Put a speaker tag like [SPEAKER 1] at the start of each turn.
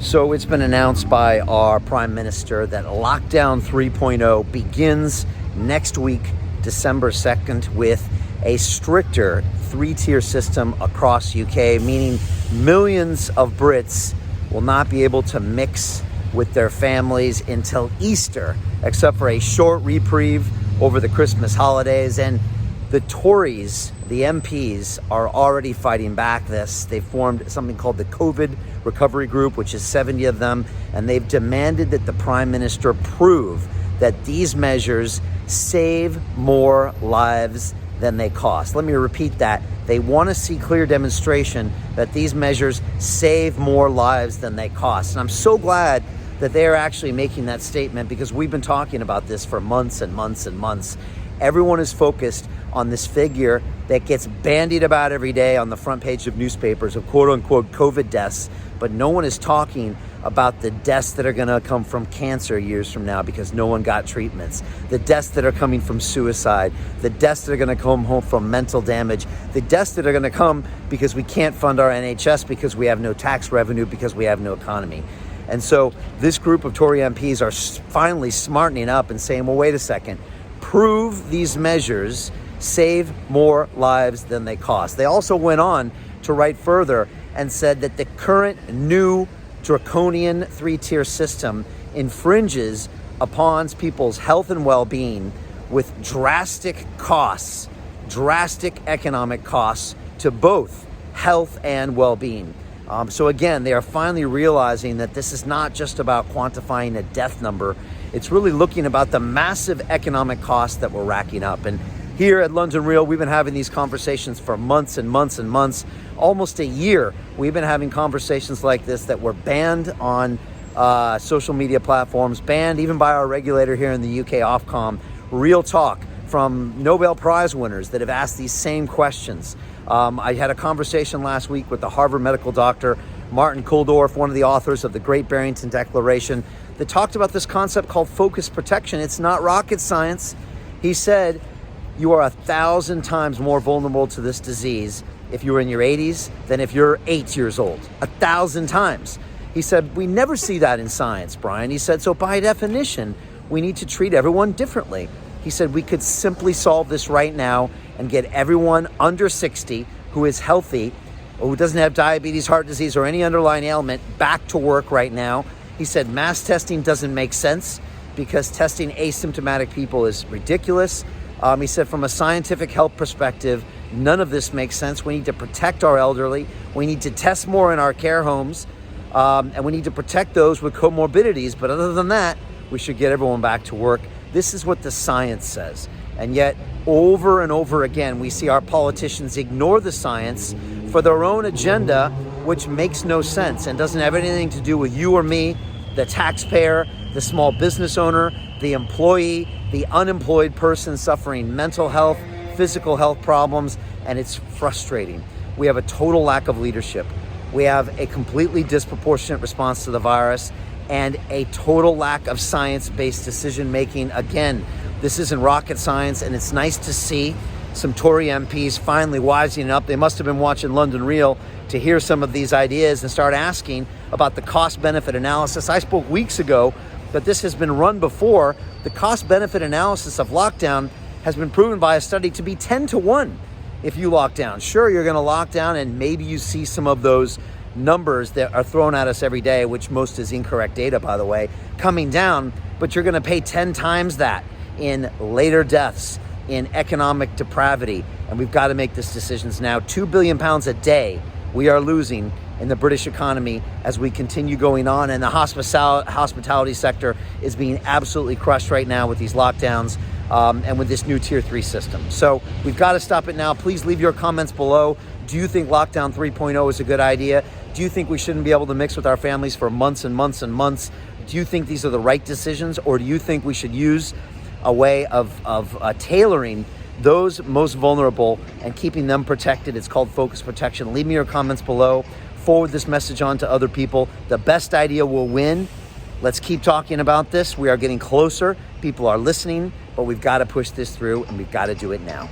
[SPEAKER 1] So it's been announced by our Prime Minister that Lockdown 3.0 begins next week, December 2nd, with a stricter three-tier system across UK, meaning millions of Brits will not be able to mix with their families until Easter, except for a short reprieve over the Christmas holidays. And the Tories, the MPs, are already fighting back this. They formed something called the COVID Recovery Group, which is 70 of them, and they've demanded that the Prime Minister prove that these measures save more lives than they cost. Let me repeat that. They want to see clear demonstration that these measures save more lives than they cost. And I'm so glad that they are actually making that statement, because we've been talking about this for months and months and months. Everyone is focused on this figure that gets bandied about every day on the front page of newspapers of quote unquote COVID deaths, but no one is talking about the deaths that are going to come from cancer years from now because no one got treatments, the deaths that are coming from suicide, the deaths that are going to come home from mental damage, the deaths that are going to come because we can't fund our NHS, because we have no tax revenue, because we have no economy. And so this group of Tory MPs are finally smartening up and saying, well, wait a second, prove these measures save more lives than they cost. They also went on to write further and said that the current new draconian three-tier system infringes upon people's health and well-being with drastic costs, drastic economic costs to both health and well-being. So again, they are finally realizing that this is not just about quantifying a death number. It's really looking about the massive economic costs that we're racking up. And here at London Real, we've been having these conversations for months and months and months, almost a year. We've been having conversations like this that were banned on social media platforms, banned even by our regulator here in the UK, Ofcom. Real talk from Nobel Prize winners that have asked these same questions. I had a conversation last week with the Harvard medical doctor, Martin Kulldorff, one of the authors of the Great Barrington Declaration, that talked about this concept called focus protection. It's not rocket science. He said, you are 1,000 times more vulnerable to this disease if you're in your 80s than if you're 8 years old. 1,000 times. He said, we never see that in science, Brian. He said, so by definition, we need to treat everyone differently. He said, we could simply solve this right now and get everyone under 60 who is healthy, or who doesn't have diabetes, heart disease, or any underlying ailment back to work right now. He said, mass testing doesn't make sense because testing asymptomatic people is ridiculous. He said, from a scientific health perspective, none of this makes sense. We need to protect our elderly. We need to test more in our care homes. And we need to protect those with comorbidities. But other than that, we should get everyone back to work. This is what the science says. And yet, over and over again, we see our politicians ignore the science for their own agenda, which makes no sense and doesn't have anything to do with you or me, the taxpayer, the small business owner, the employee, the unemployed person suffering mental health, physical health problems, and it's frustrating. We have a total lack of leadership. We have a completely disproportionate response to the virus and a total lack of science-based decision-making. Again, this isn't rocket science, and it's nice to see some Tory MPs finally wising up. They must have been watching London Real to hear some of these ideas and start asking about the cost-benefit analysis. I spoke weeks ago that this has been run before. The cost-benefit analysis of lockdown has been proven by a study to be 10-1 if you lock down. Sure, you're going to lock down, and maybe you see some of those numbers that are thrown at us every day, which most is incorrect data, by the way, coming down, but you're going to pay 10 times that in later deaths, in economic depravity, and we've got to make these decisions now. £2 billion a day we are losing in the British economy as we continue going on, and the hospitality sector is being absolutely crushed right now with these lockdowns and with this new Tier 3 system. So we've got to stop it now. Please leave your comments below. Do you think Lockdown 3.0 is a good idea? Do you think we shouldn't be able to mix with our families for months and months and months? Do you think these are the right decisions, or do you think we should use a way of tailoring those most vulnerable and keeping them protected? It's called focus protection. Leave me your comments below. Forward this message on to other people. The best idea will win. Let's keep talking about this. We are getting closer. People are listening, but we've got to push this through, and we've got to do it now.